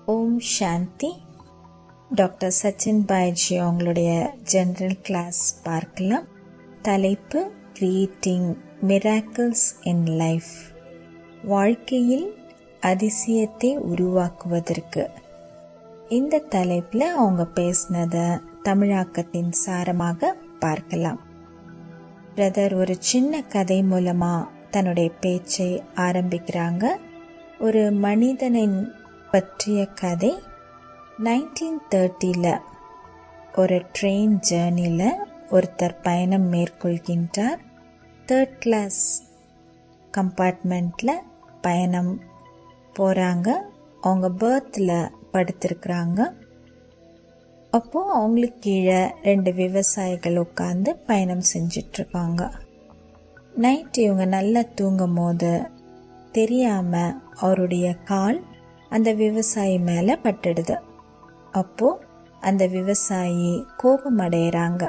ஓம் சாந்தி. Doctor Sachin baiji அவங்களுடைய general class பார்க்கலாம். தலைப்பு கிரியேட்டிங் மிராக்கிள்ஸ் இன் லைஃப், வாழ்க்கையில் அதிசயத்தை உருவாக்குவதற்கு. இந்த தலைப்பில் அவங்க பேசினதை தமிழாக்கத்தின் சாரமாக பார்க்கலாம். பிரதர் ஒரு சின்ன கதை மூலமா தன்னுடைய பேச்சை ஆரம்பிக்கிறாங்க. ஒரு மனிதனின் பற்றிய கதை. 1930 ஒரு ட்ரெயின் ஜேர்னியில் ஒருத்தர் பயணம் மேற்கொள்கின்றார். 3rd கிளாஸ் கம்பார்ட்மெண்ட்டில் பயணம் போகிறாங்க. அவங்க பர்த்தில் படுத்திருக்கிறாங்க. அப்போது அவங்களுக்கு கீழே 2 விவசாயிகள் உட்காந்து பயணம் செஞ்சிட்ருக்காங்க. நைட் இவங்க நல்லா தூங்கும் போது தெரியாமல் அவருடைய கால் அந்த விவசாயி மேலே பட்டுடுது. அப்போது அந்த விவசாயி கோபம் அடைகிறாங்க.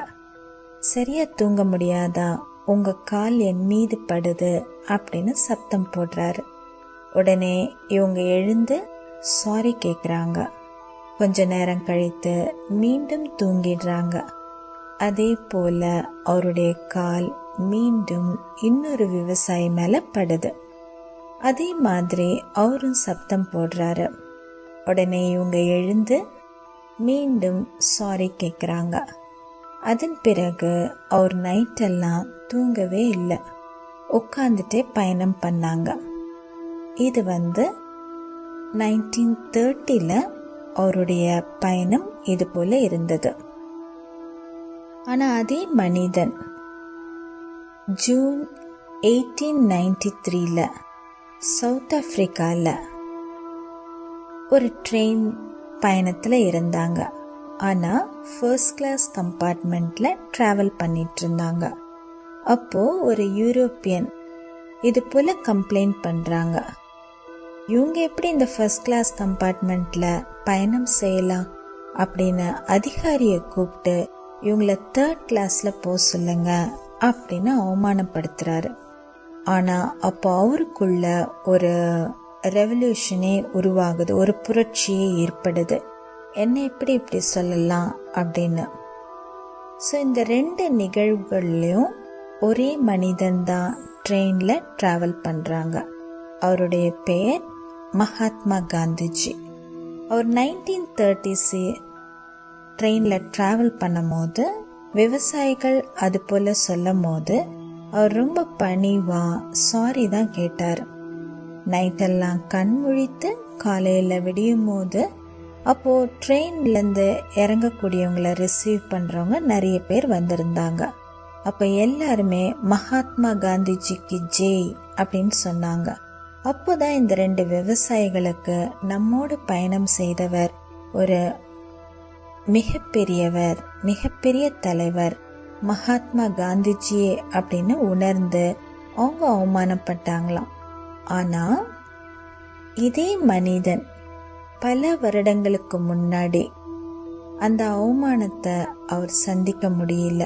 சரியாக தூங்க முடியாதா, உங்கள் கால் என் மீது படுது அப்படின்னு சத்தம் போடுறாரு. உடனே இவங்க எழுந்து சாரி கேட்குறாங்க. கொஞ்ச நேரம் கழித்து மீண்டும் தூங்கிடுறாங்க. அதே போல் அவருடைய கால் மீண்டும் இன்னொரு விவசாயி மேலே படுது. அதே மாதிரி அவரும் சத்தம் போடுறாரு. உடனே இவங்க எழுந்து மீண்டும் சாரி கேட்குறாங்க. அதன் பிறகு அவர் நைட்டெல்லாம் தூங்கவே இல்லை, உட்காந்துட்டே பயணம் பண்ணாங்க. இது 1930 அவருடைய பயணம் இது போல இருந்தது. ஆனால் அதே மனிதன் ஜூன் 1893 சவுத் ஆப்பிரிக்காவில் ஒரு ட்ரெயின் பயணத்தில் இருந்தாங்க. ஆனால் ஃபர்ஸ்ட் கிளாஸ் கம்பார்ட்மெண்ட்டில் ட்ராவல் பண்ணிட்டு இருந்தாங்க. அப்போது ஒரு யூரோப்பியன் இது போல் கம்ப்ளைண்ட் பண்ணுறாங்க. இவங்க எப்படி இந்த ஃபர்ஸ்ட் கிளாஸ் கம்பார்ட்மெண்ட்டில் பயணம் செய்யலாம் அப்படின்னு அதிகாரியை கூப்பிட்டு இவங்கள 3rd கிளாஸில் போக சொல்லுங்க அப்படின்னு அவமானப்படுத்துகிறாரு. ஆனால் அப்போ அவருக்குள்ள ஒரு ரெவல்யூஷனே உருவாகுது, ஒரு புரட்சியே ஏற்படுது. என்ன இப்படி சொல்லலாம் அப்படின்னு. ஸோ இந்த 2 நிகழ்வுகள்லையும் ஒரே மனிதன் தான் ட்ரெயினில் ட்ராவல் பண்ணுறாங்க. அவருடைய பெயர் மகாத்மா காந்திஜி. அவர் 1930s ட்ரெயினில் ட்ராவல் பண்ணும் போது விவசாயிகள் அது போல் சொல்லும் போது அவர் ரொம்ப பணிவாக சாரி தான் கேட்டார். நைட்டெல்லாம் கண் முழித்து காலையில் விடியும் போது அப்போது ட்ரெயின்லேருந்து இறங்கக்கூடியவங்களை ரிசீவ் பண்ணுறவங்க நிறைய பேர் வந்திருந்தாங்க. அப்போ எல்லாருமே மகாத்மா காந்திஜிக்கு ஜெய் அப்படின்னு சொன்னாங்க. அப்போதான் இந்த 2 விவசாயிகளுக்கு நம்மோடு பயணம் செய்தவர் ஒரு மிகப்பெரிய தலைவர் மகாத்மா காந்திஜியே அப்படின்னு உணர்ந்து அவங்க அவமானப்பட்டாங்களாம். ஆனால் இதே மனிதன் பல வருடங்களுக்கு முன்னாடி அந்த அவமானத்தை அவர் சந்திக்க முடியல.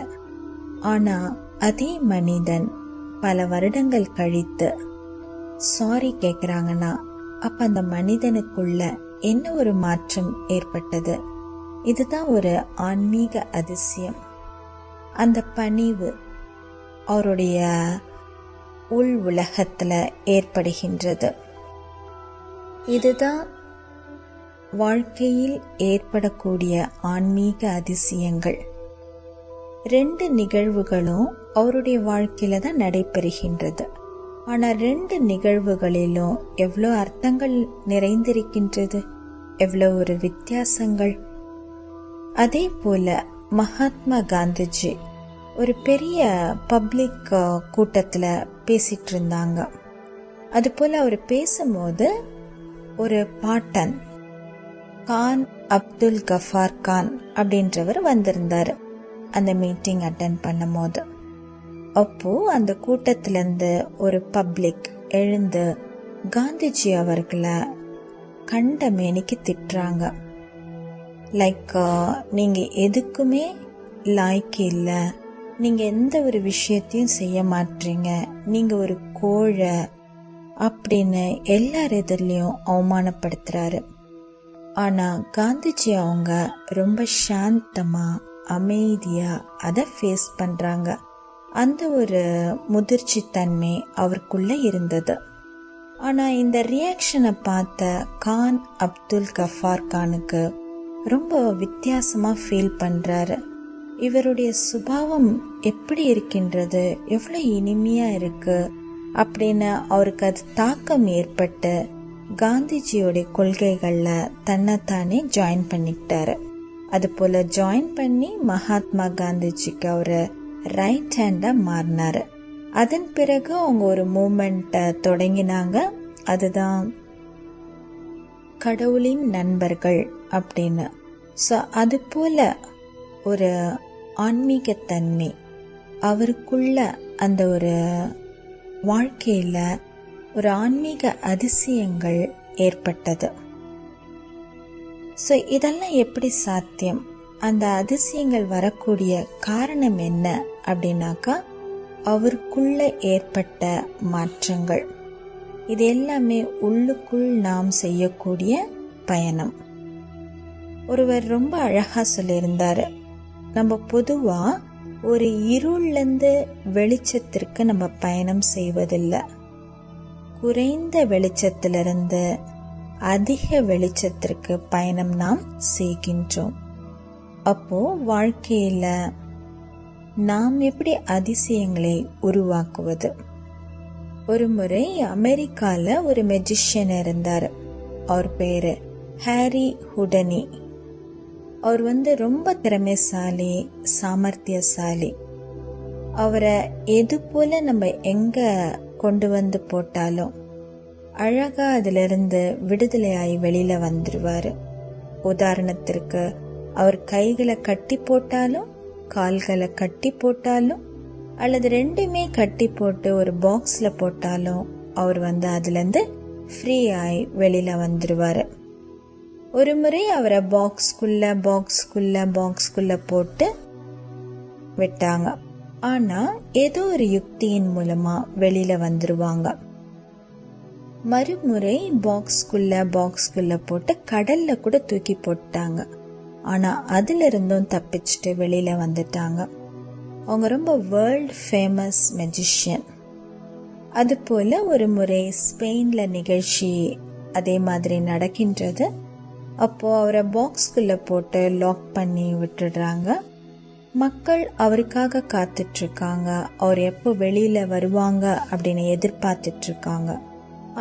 ஆனால் அதே மனிதன் பல வருடங்கள் கழித்து சாரி கேட்குறாங்கன்னா அப்போ அந்த மனிதனுக்குள்ள என்ன ஒரு மாற்றம் ஏற்பட்டது. இதுதான் ஒரு ஆன்மீக அதிசயம். அந்த பணிவு அவருடைய உள் உலகத்தில் ஏற்படுகின்றது. இதுதான் வாழ்க்கையில் ஏற்படக்கூடிய ஆன்மீக அதிசயங்கள். 2 நிகழ்வுகளும் அவருடைய வாழ்க்கையில தான் நடைபெறுகின்றது. ஆனால் 2 நிகழ்வுகளிலும் எவ்வளோ அர்த்தங்கள் நிறைந்திருக்கின்றது, எவ்வளோ ஒரு வித்தியாசங்கள். அதே போல மகாத்மா காந்திஜி ஒரு பெரிய பப்ளிக் கூட்டத்தில் பேசிட்டு இருந்தாங்க. அதுபோல் அவர் பேசும்போது ஒரு பாட்டன் கான் அப்துல் கஃபார் கான் அப்படின்றவர் வந்திருந்தார் அந்த மீட்டிங் அட்டென்ட் பண்ணும் போது. அப்போது அந்த கூட்டத்திலேருந்து ஒரு பப்ளிக் எழுந்து காந்திஜி அவர்களை கண்ட மேனிக்கு திட்டுறாங்க. லைக் நீங்கள் எதுக்குமே லாய்க்கு இல்லை, நீங்கள் எந்த ஒரு விஷயத்தையும் செய்ய மாட்டீங்க, நீங்கள் ஒரு கோழை அப்படின்னு எல்லார் எதிரிலையும் அவமானப்படுத்துறாரு. ஆனா காந்திஜி அவங்க ரொம்ப சாந்தமா அமைதியா அதை ஃபேஸ் பண்றாங்க. அந்த ஒரு முதிர்ச்சி தன்மை அவருக்குள்ள இருந்தது. ஆனா இந்த ரியாக்ஷனை பார்த்த கான் அப்துல் கஃபார் கானுக்கு ரொம்ப வித்தியாசமா ஃபீல் பண்றாரு. இவருடைய சுபாவம் எப்படி இருக்கின்றது, எவ்வளவு இனிமையா இருக்கு அப்படின்னு அவருக்கு அது தாக்கம் ஏற்பட்டு காந்திஜியோடைய கொள்கைகள்ல தன்னைத்தானே ஜாயின் பண்ணிக்கிட்டாரு. அது போல ஜாயின் பண்ணி மகாத்மா காந்திஜிக்கு அவரு ரைட் ஹேண்டா மாறினாரு. அதன் பிறகு அவங்க ஒரு மூமெண்ட தொடங்கினாங்க. அதுதான் கடவுளின் நண்பர்கள் அப்படின்னு. ஸோ அது போல ஒரு ஆன்மீகத்தன்மை அவருக்குள்ள, அந்த ஒரு வாழ்க்கையில ஒரு ஆன்மீக அதிசயங்கள் ஏற்பட்டது. ஸோ இதெல்லாம் எப்படி சாத்தியம்? அந்த அதிசயங்கள் வரக்கூடிய காரணம் என்ன அப்படின்னாக்கா, அவருக்குள்ள ஏற்பட்ட மாற்றங்கள். இது எல்லாமே உள்ளுக்குள் நாம் செய்யக்கூடிய பயணம். ஒருவர் ரொம்ப அழகா சொல்லியிருந்தாரு, நம்ம பொதுவா ஒரு இருளிலிருந்து வெளிச்சத்திற்கு நம்ம பயணம் செய்வதில்லை, குறைந்த வெளிச்சத்திலிருந்து அதிக வெளிச்சத்திற்கு பயணம் நாம் செய்கின்றோம். அப்போ வாழ்க்கையில நாம் எப்படி அதிசயங்களை உருவாக்குவது? ஒரு முறை அமெரிக்கால ஒரு மெஜிஷியன் இருந்தார். அவர் பேரு ஹாரி ஹுடனி. அவர் ரொம்ப திறமைசாலி, சாமர்த்தியசாலி. அவரை எது போல நம்ம எங்க கொண்டு வந்து போட்டாலும் அழகா அதிலிருந்து விடுதலையாகி வெளியில வந்துருவாரு. உதாரணத்திற்கு, அவர் கைகளை கட்டி போட்டாலும் கால்களை கட்டி போட்டாலும் அல்லது ரெண்டுமே கட்டி போட்டு ஒரு பாக்ஸ்ல போட்டாலும் அவர் அதுல ஃப்ரீ ஆகி வெளியில வந்துருவாரு. ஒரு முறை அவரை பாக்ஸ்குள்ள போட்டு விட்டாங்க. ஆனா ஏதோ ஒரு யுக்தியின் மூலமா வெளியில வந்துருவாங்க. மறுமுறை பாக்ஸ்குள்ள போட்டு கடல்ல கூட தூக்கி போட்டாங்க. ஆனா அதுல இருந்தும் தப்பிச்சுட்டு வெளியில வந்துட்டாங்க. அவங்க ரொம்ப வேர்ல்ட் ஃபேமஸ் மெஜிஷியன். அது போல ஒரு முறை ஸ்பெயின்ல நிகழ்ச்சி அதே மாதிரி நடக்கின்றது. அப்போ அவரை பாக்ஸ்குள்ள போட்டு லாக் பண்ணி விட்டுடுறாங்க. மக்கள் அவருக்காக காத்துட்டு இருக்காங்க. அவர் எப்போ வெளியில வருவாங்க அப்படின்னு எதிர்பார்த்துட்டு இருக்காங்க.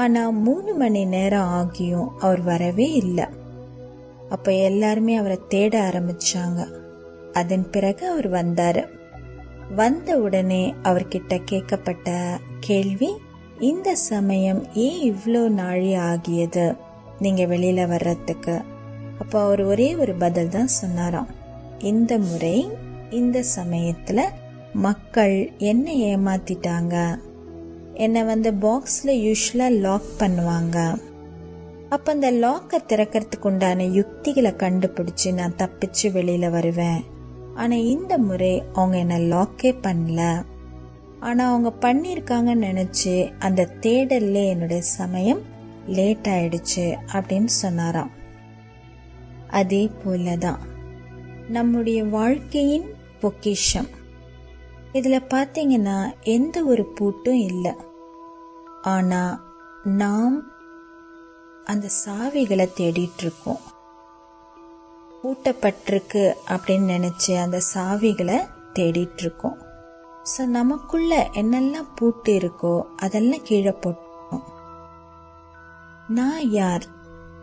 ஆனா 3 மணி நேரம் ஆகியும் அவர் வரவே இல்லை. அப்ப எல்லாருமே அவரை தேட ஆரம்பிச்சாங்க. அதன் பிறகு அவர் வந்தாரு. வந்த உடனே அவர்கிட்ட கேட்கப்பட்ட கேள்வி, இந்த சமயம் ஏன் இவ்வளோ நாழி ஆகியது நீங்க வெளியில வர்றதுக்கு? அப்போ அவர் ஒரே ஒரு பதில் தான் சொன்னாராம், இந்த முறை இந்த சமயத்துல மக்கள் என்ன ஏமாத்திட்டாங்க. என்னை பாக்ஸ்ல யூஸ்வலா லாக் பண்ணுவாங்க. அப்ப அந்த லாக்கை திறக்கிறதுக்கு உண்டான யுக்திகளை கண்டுபிடிச்சு நான் தப்பிச்சு வெளியில வருவேன். ஆனா இந்த முறை அவங்க என்ன லாக்கே பண்ணல. ஆனா அவங்க பண்ணிருக்காங்கன்னு நினைச்சு அந்த தேடல்ல என்னுடைய சமயம் லேட் ஆயிடுச்சு அப்படின்னு சொன்னாராம். அதே போலதான் நம்முடைய வாழ்க்கையின் பொக்கிஷம். இதுல பாத்தீங்கன்னா எந்த ஒரு பூட்டும் இல்லை. ஆனா நாம் அந்த சாவிகளை தேடிட்டு இருக்கோம். பூட்டப்பட்டிருக்கு அப்படின்னு நினைச்சு அந்த சாவிகளை தேடிட்டு இருக்கோம். ஸோ நமக்குள்ள என்னெல்லாம் பூட்டு இருக்கோ அதெல்லாம் கீழே போட்டோம். நான் யார்,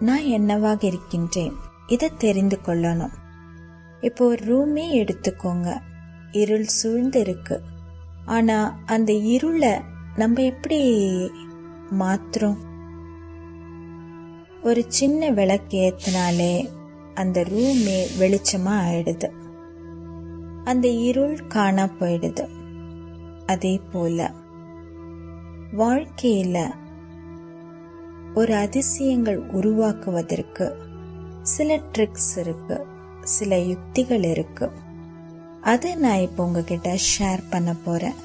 நான் என்னவாக இருக்கின்றேன், இதை தெரிந்து கொள்ளணும். இப்போ ஒரு ரூமே எடுத்துக்கோங்க, இருள் சூழ்ந்து இருக்கு. ஆனா அந்த இருளை நம்ம எப்படி மாத்துறோம்? ஒரு சின்ன விளக்கு ஏத்தினாலே அந்த ரூமே வெளிச்சமா ஆயிடுது, அந்த இருள் காணா போயிடுது. அதே போல வாழ்க்கையில ஒரு அதிசயங்கள் உருவாக்குவதற்கு சில ட்ரிக்ஸ் இருக்கு, சில யுக்திகள் இருக்கு. அதை நான் இப்போ உங்ககிட்ட ஷேர் பண்ண போறேன்.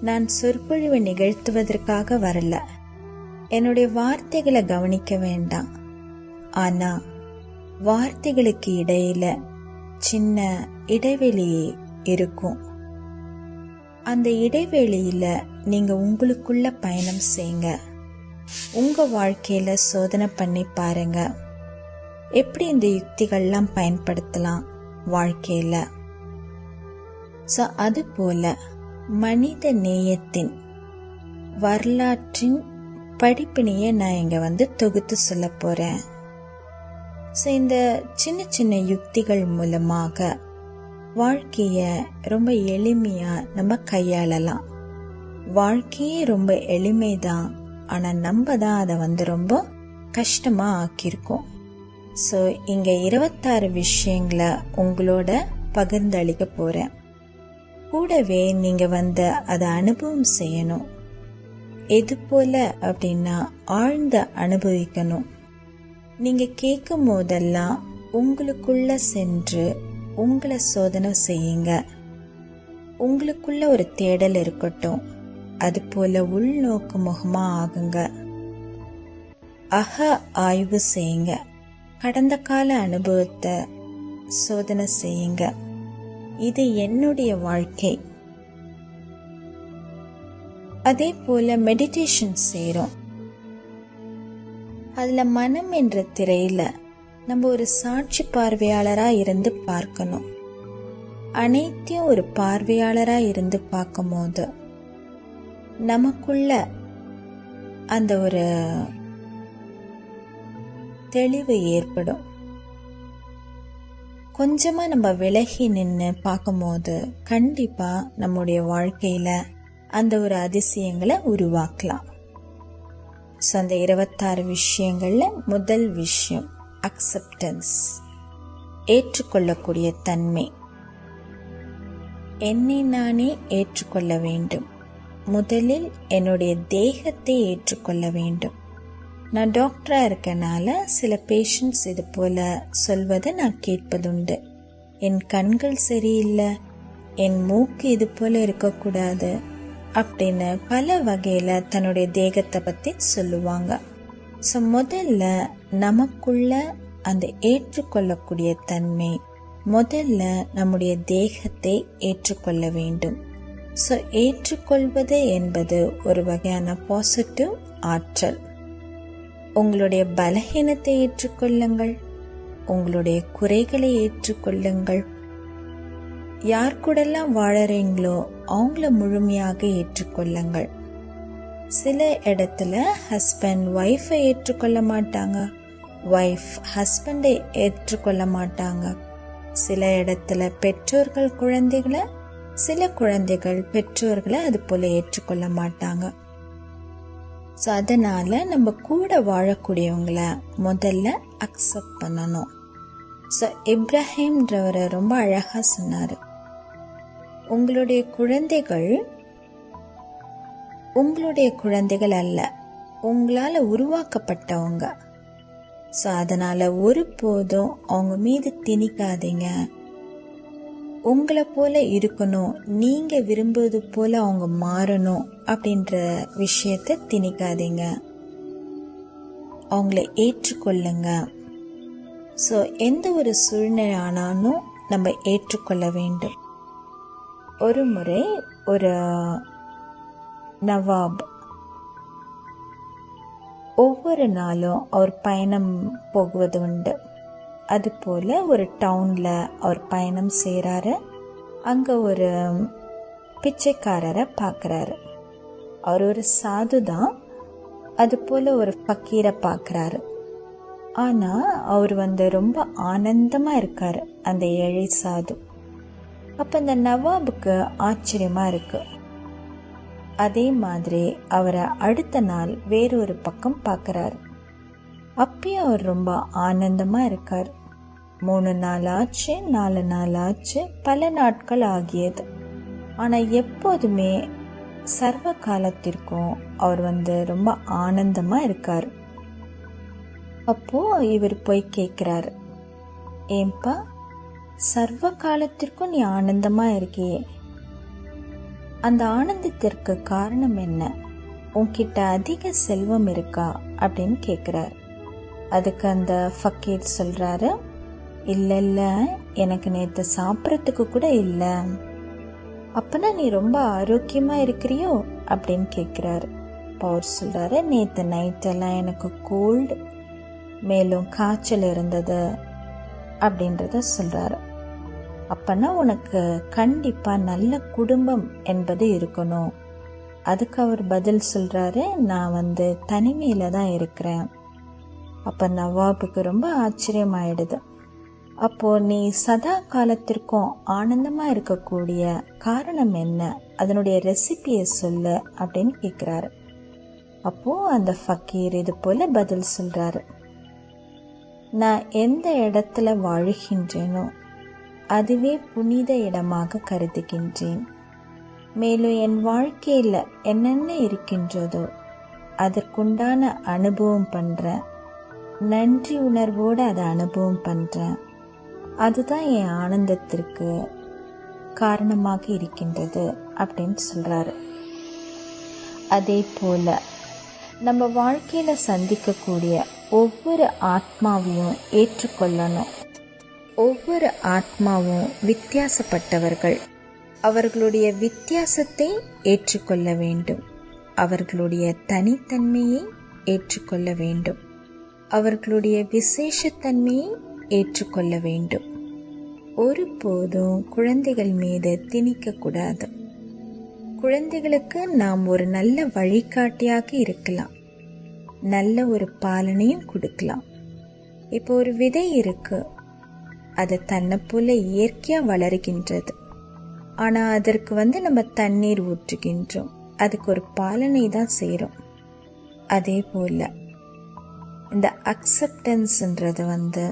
நான் சொற்பொழிவு நிகழ்த்துவதற்காக வரல, என்னுடைய வார்த்தைகளை கவனிக்க வேண்டாம். ஆனா வார்த்தைகளுக்கு இடையில சின்ன இடைவெளி இருக்கும். அந்த இடைவெளியில நீங்க உங்களுக்குள்ள பயணம் செய்யுங்க. உங்க வாழ்க்கையில சோதனை பண்ணி பாருங்க, எப்படி இந்த யுக்திகள்லாம் பயன்படுத்தலாம் வாழ்க்கையில. அது போல மனித நேயத்தின் வரலாற்றின் படிப்பினையை நான் இங்க தொகுத்து சொல்ல போறேன். இந்த சின்ன சின்ன யுக்திகள் மூலமாக வாழ்க்கைய ரொம்ப எளிமையா நம்ம கையாளலாம். வாழ்க்கையே ரொம்ப எளிமைதான், ஆனா நம்ம தான் அதை ரொம்ப கஷ்டமா ஆக்கியிருக்கோம். இங்க 26 விஷயங்களை உங்களோட பகிர்ந்தளிக்க போறேன். கூடவே நீங்க அதை அனுபவம் செய்யணும். எது போல அப்படின்னா ஆழ்ந்த அனுபவிக்கணும். நீங்க கேட்கும் போதெல்லாம் உங்களுக்குள்ள சென்று உங்களை சோதனை செய்யுங்க. உங்களுக்குள்ள ஒரு தேடல் இருக்கட்டும். அது போல உள்நோக்கு முகமா ஆகுங்க. அக ஆய்வு செய்யுங்க. கடந்த கால அனுபவத்தை சோதனை செய்யுங்க. இது என்னுடைய வாழ்க்கை. அதே போல மெடிடேஷன் செய்றோம். அதுல மனம் என்ற திரையில நம்ம ஒரு சாட்சி பார்வையாளரா இருந்து பார்க்கணும். அனைத்தையும் ஒரு பார்வையாளரா இருந்து பார்க்கும் போது நமக்குள்ள அந்த ஒரு தெளிவு ஏற்படும். கொஞ்சமா நம்ம விலகி நின்று பார்க்கும் போது கண்டிப்பா நம்முடைய வாழ்க்கையில அந்த ஒரு அதிசயங்களை உருவாக்கலாம். அந்த 26 விஷயங்கள்ல முதல் விஷயம் அக்செப்டன்ஸ், ஏற்றுக்கொள்ளக்கூடிய தன்மை. என்னை நானே ஏற்றுக்கொள்ள வேண்டும். முதலில் என்னுடைய தேகத்தை ஏற்றுக்கொள்ள வேண்டும். நான் டாக்டரா இருக்கனால சில பேஷண்ட்ஸ் இது போல சொல்வதை நான் கேட்பதுண்டு. என் கண்கள் சரியில்லை, என் மூக்கு இது போல இருக்கக்கூடாது அப்படின்னு பல வகையில தன்னுடைய தேகத்தை பத்தி சொல்லுவாங்க. முதல்ல நமக்குள்ள அந்த ஏற்றுக்கொள்ளக்கூடிய தன்மை, முதல்ல நம்முடைய தேகத்தை ஏற்றுக்கொள்ள வேண்டும். ஏற்றுக்கொள்வது என்பது ஒரு வகையான பாசிட்டிவ் ஆற்றல். உங்களுடைய பலகீனத்தை ஏற்றுக்கொள்ளுங்கள், உங்களுடைய குறைகளை ஏற்றுக்கொள்ளுங்கள். யார் கூடெல்லாம் வாழறீங்களோ அவங்கள முழுமையாக ஏற்றுக்கொள்ளுங்கள். சில இடத்துல ஹஸ்பண்ட் ஒய்ஃபை ஏற்றுக்கொள்ள மாட்டாங்க, ஒய்ஃப் ஹஸ்பண்டை ஏற்றுக்கொள்ள மாட்டாங்க. சில இடத்துல பெற்றோர்கள் குழந்தைகளை, சில குழந்தைகள் பெற்றோர்களை அது போல ஏற்றுக்கொள்ள மாட்டாங்க. அதனால நம்ம கூட வாழக்கூடியவங்கள முதல்ல அக்செப்ட் பண்ணணும். இப்ராஹிம்ன்றவரை ரொம்ப அழகா சொன்னாரு, உங்களுடைய குழந்தைகள் அல்ல, உங்களால உருவாக்கப்பட்டவங்க. அதனால ஒருபோதும் அவங்க மீது திணிக்காதீங்க. உங்களை போல இருக்கணும், நீங்க விரும்புவது போல அவங்க மாறணும் அப்படின்ற விஷயத்தை திணிக்காதீங்க. அவங்கள ஏற்றுக்கொள்ளுங்க. எந்த ஒரு சூழ்நிலை ஆனாலும் நம்ம ஏற்றுக்கொள்ள வேண்டும். ஒரு முறை ஒரு நவாப் ஒவ்வொரு நாளும் அவர் பயணம் போகுவது உண்டு. அது போல ஒரு டவுன்ல அவர் பயணம் செய்கிறாரு. அங்க ஒரு பிச்சைக்காரரை பார்க்குறாரு. அவர் ஒரு சாது தான். அது போல ஒரு ஃபக்கீரை பார்க்குறாரு. ஆனா அவர் ரொம்ப ஆனந்தமா இருக்காரு, அந்த ஏழை சாது. அப்ப இந்த நவாபுக்கு ஆச்சரியமா இருக்கு. அதே மாதிரி அவரை அடுத்த நாள் வேறொரு பக்கம் பார்க்கறாரு. அப்பயும் அவர் ரொம்ப ஆனந்தமா இருக்கார். 3 நாள் ஆச்சு, 4 நாள் ஆச்சு, பல நாட்கள் ஆகியது. ஆனா எப்போதுமே சர்வ காலத்திற்கும் அவர் ரொம்ப ஆனந்தமா இருக்கார். அப்போ இவர் போய் கேட்கிறாரு, ஏன்பா சர்வ காலத்திற்கும் நீ ஆனந்தமா இருக்கியே, அந்த ஆனந்தத்திற்கு காரணம் என்ன? உன்கிட்ட அதிக செல்வம் இருக்கா அப்படின்னு கேட்கிறார். அதுக்கு அந்த ஃபக்கீர் சொல்றாரு, இல்லை இல்லை, எனக்கு நேற்று சாப்பிட்றதுக்கு கூட இல்லை. அப்பனா நீ ரொம்ப ஆரோக்கியமாக இருக்கிறியோ அப்படின்னு கேட்குறாரு. அவர் சொல்கிறாரு, நேற்று நைட்டெல்லாம் எனக்கு கோல்டு, மேலும் காய்ச்சல் இருந்தது அப்படின்றத சொல்கிறாரு. அப்பனா உனக்கு கண்டிப்பாக நல்ல குடும்பம் என்பது இருக்கணும். அதுக்கு அவர் பதில் சொல்கிறாரு, நான் தனிமையில் தான் இருக்கிறேன். அப்போ நவாபுக்கு ரொம்ப ஆச்சரியமாயிடுது. அப்போது நீ சதா காலத்திற்கும் ஆனந்தமாக இருக்கக்கூடிய காரணம் என்ன, அதனுடைய ரெசிபியை சொல்லு அப்படின்னு கேட்குறாரு. அப்போது அந்த ஃபக்கீர் இது போல் பதில் சொல்கிறாரு, நான் எந்த இடத்துல வாழுகின்றேனோ அதுவே புனித இடமாக கருதுகின்றேன். மேலும் என் வாழ்க்கையில் என்னென்ன இருக்கின்றதோ அதற்குண்டான அனுபவம் பண்ணுறேன். நன்றி உணர்வோடு அதை அனுபவம் பண்ணுறேன். அதுதான் என் ஆனந்தத்திற்கு காரணமாக இருக்கின்றது அப்படின்னு சொல்கிறாரு. அதே போல் நம்ம வாழ்க்கையில் சந்திக்கக்கூடிய ஒவ்வொரு ஆத்மாவையும் ஏற்றுக்கொள்ளணும். ஒவ்வொரு ஆத்மாவும் வித்தியாசப்பட்டவர்கள். அவர்களுடைய வித்தியாசத்தை ஏற்றுக்கொள்ள வேண்டும். அவர்களுடைய தனித்தன்மையை ஏற்றுக்கொள்ள வேண்டும். அவர்களுடைய விசேஷத்தன்மையை ஏற்றுக்கொள்ள வேண்டும். ஒருபோதும் குழந்தைகள் மீது திணிக்கக்கூடாது. குழந்தைகளுக்கு நாம் ஒரு நல்ல வழிகாட்டியாக இருக்கலாம், நல்ல ஒரு பாலனையும் கொடுக்கலாம். இப்போ ஒரு விதை இருக்கு, அது தன்னை போல இயற்கையாக வளருகின்றது. ஆனால் அதற்கு நம்ம தண்ணீர் ஊற்றுகின்றோம், அதுக்கு ஒரு பாலனை தான் செய்கிறோம். அதே போல் இந்த அக்செப்டன்ஸ்ன்றது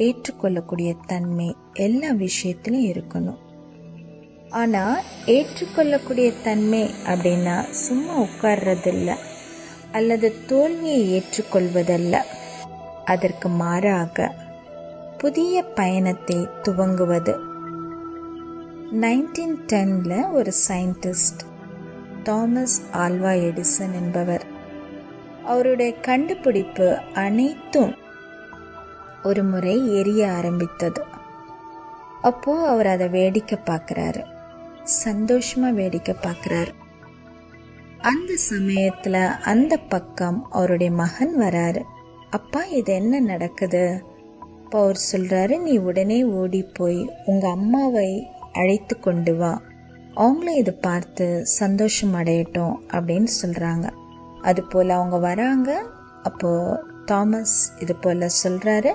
ஏற்றுக்கொள்ளக்கூடிய தன்மை எல்லா விஷயத்திலும் இருக்கணும். ஆனால் ஏற்றுக்கொள்ளக்கூடிய தன்மை அப்படின்னா சும்மா உட்கார்றதில்ல அல்லது தோல்வியை ஏற்றுக்கொள்வதல்ல. அதற்கு மாறாக புதிய பயணத்தை துவங்குவது. 1910 ஒரு சயின்டிஸ்ட் தாமஸ் ஆல்வா எடிசன் என்பவர், அவருடைய கண்டுபிடிப்பு அனைத்தும் ஒரு முறை எரிய ஆரம்பித்தது. அப்போது அவர் அதை வேடிக்கை பார்க்குறாரு, சந்தோஷமாக வேடிக்கை பார்க்குறாரு. அந்த சமயத்தில் அந்த பக்கம் அவருடைய மகன் வராரு. அப்பா, இது என்ன நடக்குது? அப்போ அவர் சொல்கிறாரு, நீ உடனே ஓடி போய் உங்கள் அம்மாவை அழைத்து கொண்டு வா, அவங்களும் இதை பார்த்து சந்தோஷம் அடையட்டும் அப்படின்னு சொல்கிறாங்க. அதுபோல் அவங்க வராங்க. அப்போது தாமஸ் இது போல் சொல்கிறாரு,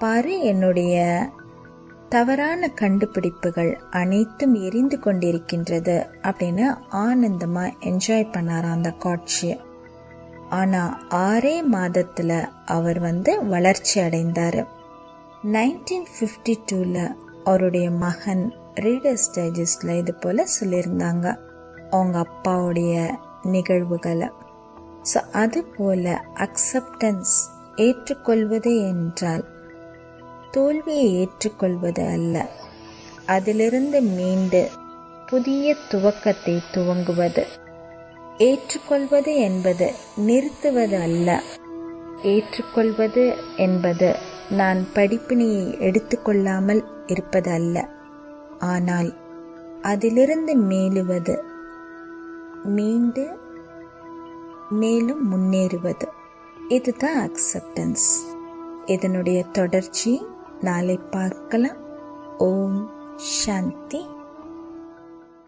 பாரு, என்னுடைய தவறான கண்டுபிடிப்புகள் அனைத்தும் எரிந்து கொண்டிருக்கின்றது அப்படின்னு ஆனந்தமாக என்ஜாய் பண்ணாராம் அந்த காட்சியை. ஆனால் 6 மாதத்தில் அவர் வளர்ச்சி அடைந்தார். 1952 அவருடைய மகன் ரீடர்ஸ் டைஜஸ்டில் இது போல் சொல்லியிருந்தாங்க அவங்க அப்பாவுடைய நிகழ்வுகளை. ஸோ அதுபோல் அக்செப்டன்ஸ், ஏற்றுக்கொள்வது என்றால் தோல்வியை ஏற்றுக்கொள்வது அல்ல, அதிலிருந்து மீண்டு புதிய துவக்கத்தை துவங்குவது. ஏற்றுக்கொள்வது என்பது நிறுத்துவது அல்ல. ஏற்றுக்கொள்வது என்பது நான் படிப்பினையை எடுத்துக்கொள்ளாமல் இருப்பது அல்ல, ஆனால் அதிலிருந்து மேலுவது, மீண்டு மேலும் முன்னேறுவது. இதுதான் அக்செப்டன்ஸ். இதனுடைய தொடர்ச்சி நாளை பார்க்கலாம். ஓம் சாந்தி.